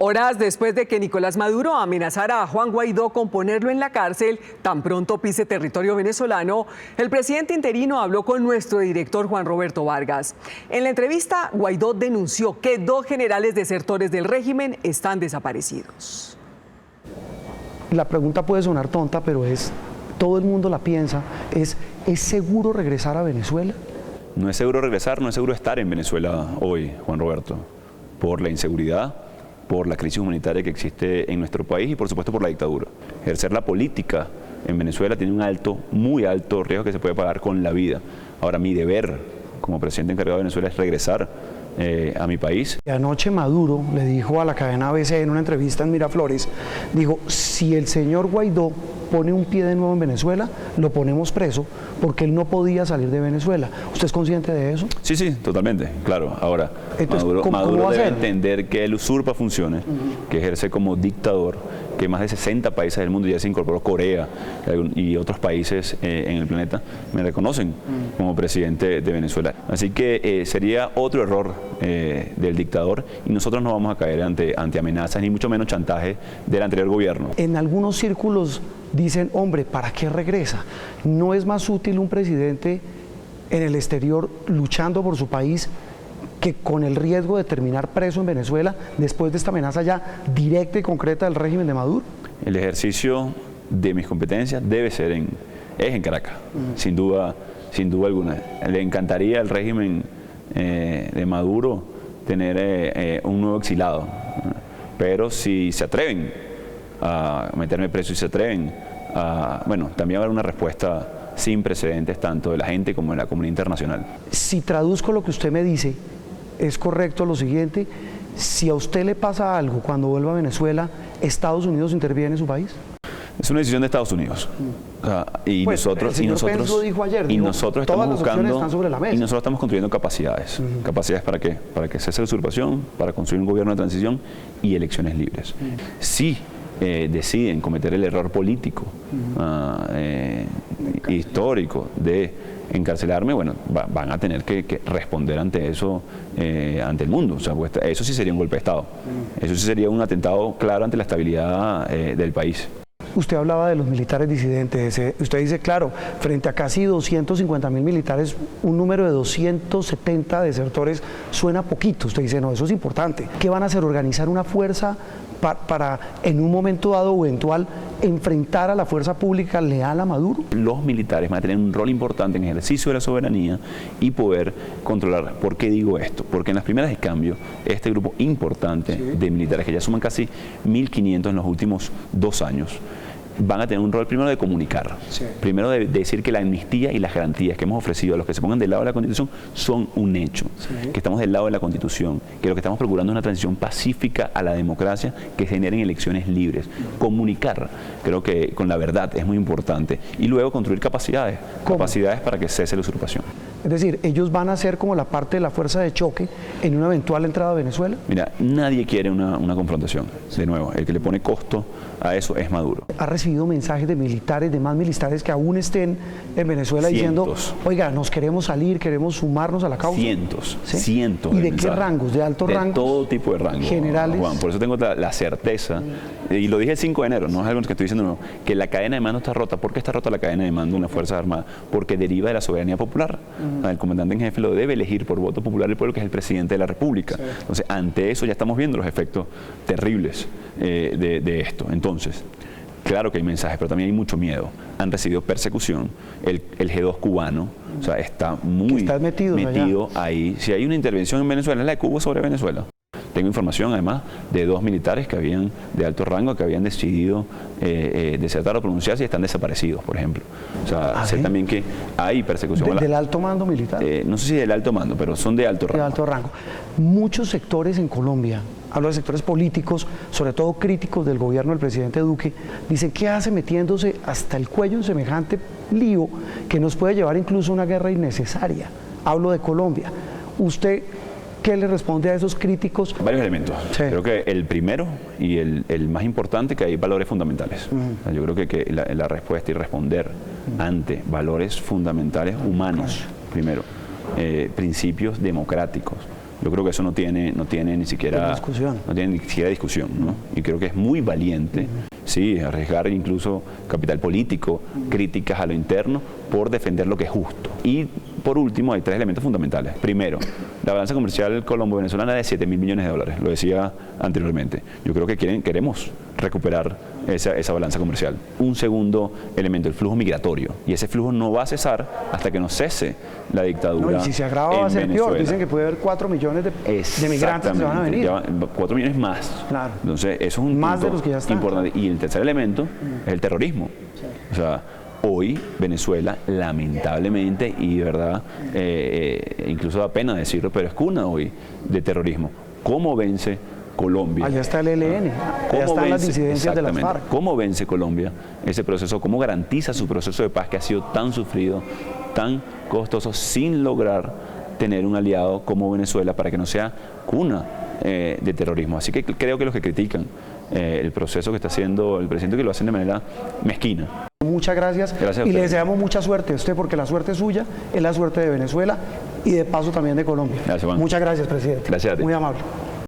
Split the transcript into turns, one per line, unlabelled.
Horas después de que Nicolás Maduro amenazara a Juan Guaidó con ponerlo en la cárcel, tan pronto pise territorio venezolano, el presidente interino habló con nuestro director Juan Roberto Vargas. En la entrevista, Guaidó denunció que 2 generales desertores del régimen están desaparecidos.
La pregunta puede sonar tonta, pero todo el mundo la piensa, ¿es seguro regresar a Venezuela?
No es seguro regresar, no es seguro estar en Venezuela hoy, Juan Roberto, por la inseguridad, por la crisis humanitaria que existe en nuestro país y por supuesto por la dictadura. Ejercer la política en Venezuela tiene un muy alto riesgo que se puede pagar con la vida. Ahora, mi deber como presidente encargado de Venezuela es regresar a mi país.
Anoche Maduro le dijo a la cadena ABC en una entrevista en Miraflores, dijo, si el señor Guaidó pone un pie de nuevo en Venezuela, lo ponemos preso porque él no podía salir de Venezuela. ¿Usted es consciente de eso?
Sí, sí, totalmente, claro. Ahora,
entonces,
Maduro debe entender que él usurpa funciones, que ejerce como dictador, que más de 60 países del mundo, ya se incorporó Corea y otros países en el planeta, me reconocen como presidente de Venezuela. Así que sería otro error del dictador y nosotros no vamos a caer ante amenazas, ni mucho menos chantaje del anterior gobierno.
En algunos círculos dicen, hombre, ¿para qué regresa? ¿No es más útil un presidente en el exterior luchando por su país que con el riesgo de terminar preso en Venezuela después de esta amenaza ya directa y concreta del régimen de Maduro?
El ejercicio de mis competencias debe ser en Caracas, sin duda alguna. Le encantaría al régimen de Maduro tener un nuevo exilado, pero si se atreven a meterme preso y se atreven bueno, también va a haber una respuesta sin precedentes tanto de la gente como de la comunidad internacional.
Si traduzco lo que usted me dice, es correcto lo siguiente: si a usted le pasa algo cuando vuelva a Venezuela, ¿Estados Unidos interviene en su país?
Es una decisión de Estados Unidos. Y
pues,
nosotros estamos construyendo capacidades. ¿Capacidades para qué? Para que cese la usurpación, para construir un gobierno de transición y elecciones libres. Si deciden cometer el error político histórico de encarcelarme, bueno, van a tener que responder ante eso, ante el mundo. O sea, pues, eso sí sería un golpe de Estado. Eso sí sería un atentado claro ante la estabilidad del país.
Usted hablaba de los militares disidentes. Usted dice, claro, frente a casi 250.000 militares, un número de 270 desertores suena poquito. Usted dice, no, eso es importante. ¿Qué van a hacer? ¿Organizar una fuerza para en un momento dado o eventual enfrentar a la fuerza pública leal a Maduro?
Los militares van a tener un rol importante en el ejercicio de la soberanía y poder controlar. ¿Por qué digo esto? Porque en las primeras de cambio, este grupo importante de militares, que ya suman casi 1.500 en los últimos 2 años, van a tener un rol primero de comunicar, primero de decir que la amnistía y las garantías que hemos ofrecido a los que se pongan del lado de la Constitución son un hecho, que estamos del lado de la Constitución, que lo que estamos procurando es una transición pacífica a la democracia que generen elecciones libres. Comunicar, creo que con la verdad es muy importante, y luego construir capacidades para que cese la usurpación.
Es decir, ellos van a ser como la parte de la fuerza de choque en una eventual entrada a Venezuela.
Mira, nadie quiere una confrontación. De nuevo, el que le pone costo a eso es Maduro.
¿Ha recibido mensajes de militares, de más militares que aún estén en Venezuela diciendo, oiga, nos queremos salir, queremos sumarnos a la causa?
Cientos.
¿Y de qué rangos? ¿De altos rangos?
De todo tipo de rangos.
Generales.
Juan, por eso tengo la certeza, y lo dije el 5 de enero, no es algo que estoy diciendo, no, que la cadena de mando está rota. ¿Por qué está rota la cadena de mando de una Fuerza Armada? Porque deriva de la soberanía popular. El comandante en jefe lo debe elegir por voto popular del pueblo, que es el presidente de la República. Entonces, ante eso ya estamos viendo los efectos terribles de esto. Entonces, claro que hay mensajes, pero también hay mucho miedo. Han recibido persecución. El G2 cubano, o sea, está muy metido ahí. Si hay una intervención en Venezuela, es la de Cuba sobre Venezuela. Tengo información, además, de 2 militares que habían de alto rango que habían decidido desertar o pronunciarse y están desaparecidos, por ejemplo. O sea, sé también que hay persecución.
¿Del alto mando militar?
No sé si del alto mando, pero son de alto rango.
De alto rango. Muchos sectores en Colombia, hablo de sectores políticos, sobre todo críticos del gobierno del presidente Duque, dicen, ¿qué hace metiéndose hasta el cuello en semejante lío que nos puede llevar incluso a una guerra innecesaria? Hablo de Colombia. ¿Usted qué le responde a esos críticos?
Varios elementos. Creo que el primero y el más importante, que hay valores fundamentales. Yo creo que la respuesta y responder ante valores fundamentales humanos, primero, principios democráticos, Yo creo que eso no tiene ni siquiera
discusión.
No tiene ni siquiera discusión, ¿no? Y creo que es muy valiente, sí, arriesgar incluso capital político, críticas a lo interno por defender lo que es justo. Y por último, hay 3 elementos fundamentales. Primero, la balanza comercial colombo-venezolana de 7.000 millones de dólares, lo decía anteriormente. Yo creo que queremos recuperar esa balanza comercial. Un segundo elemento, el flujo migratorio. Y ese flujo no va a cesar hasta que no cese la dictadura.
No, y si se agrava va a ser peor. Dicen que puede haber 4 millones de migrantes que se van a venir.
4 millones más.
Claro.
Entonces, eso es un
más
punto
de los que ya están.
importante. Y el tercer elemento es el terrorismo. O sea, hoy Venezuela, lamentablemente, y de verdad, incluso da pena decirlo, pero es cuna hoy de terrorismo. ¿Cómo vence Colombia?
Allá está el ELN, allá están las disidencias de las FARC.
¿Cómo vence Colombia ese proceso? ¿Cómo garantiza su proceso de paz que ha sido tan sufrido, tan costoso, sin lograr tener un aliado como Venezuela para que no sea cuna de terrorismo? Así que creo que los que critican el proceso que está haciendo el presidente, que lo hacen de manera mezquina.
Muchas gracias, y le deseamos mucha suerte a usted, porque la suerte es suya, es la suerte de Venezuela y de paso también de Colombia.
Gracias, Juan.
Muchas gracias, presidente.
Gracias a ti.
Muy amable.